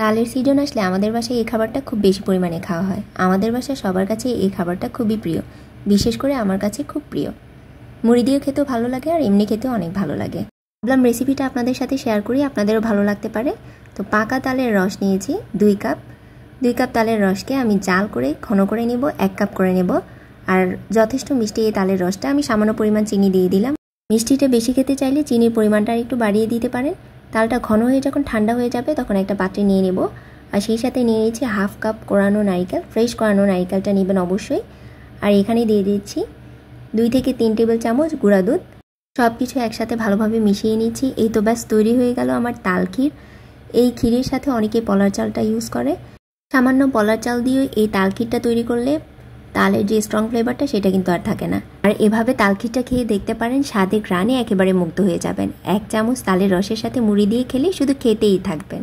তালের সিজন আসলে আমাদের বাসায় এই খাবারটা খুব বেশি পরিমাণে খাওয়া হয়। আমাদের বাসায় সবার কাছে এই খাবারটা খুবই প্রিয়, বিশেষ করে আমার কাছে খুব প্রিয়। মুড়ি দিয়ে খেতেও ভালো লাগে আর এমনি খেতেও অনেক ভালো লাগে। ভাবলাম রেসিপিটা আপনাদের সাথে শেয়ার করি, আপনাদেরও ভালো লাগতে পারে। তো পাকা তালের রস নিয়েছি 2 কাপ। 2 কাপ তালের রসকে আমি জাল করে ঘন করে নেব, 1 কাপ করে নেব। আর যথেষ্ট মিষ্টি এই তালের রসটা, আমি সামান্য পরিমাণ চিনি দিয়ে দিলাম। মিষ্টিটা বেশি খেতে চাইলে চিনির পরিমাণটা একটু বাড়িয়ে দিতে পারেন। তালটা ঘন হয়ে যখন ঠান্ডা হয়ে যাবে তখন একটা পাত্রে নিয়ে নেব। আর সেই সাথে নিয়ে নিচ্ছি 1/2 কাপ কোরানো নারকেল, ফ্রেশ কোরানো নারকেলটা নেবেন অবশ্যই। আর এখানে দিয়ে দিচ্ছি 2 থেকে 3 টেবিল চামচ গুঁড়া দুধ। সব কিছু একসাথে ভালোভাবে মিশিয়ে নিচ্ছি। এই তো ব্যাস তৈরি হয়ে গেল আমার তাল ক্ষীর। এই ক্ষীরের সাথে অনেকে পলার চালটা ইউজ করে। সামান্য পলার চাল দিয়ে এই তাল ক্ষীরটা তৈরি করলে তালের যে স্ট্রং ফ্লেভারটা সেটা কিন্তু আর থাকে না। আর এভাবে তাল ক্ষীরটা খেয়ে দেখতে পারেন, স্বাদে গ্রানে একেবারে মুগ্ধ হয়ে যাবেন। 1 চামচ তালের রসের সাথে মুড়ি দিয়ে খেলে শুধু খেতেই থাকবেন।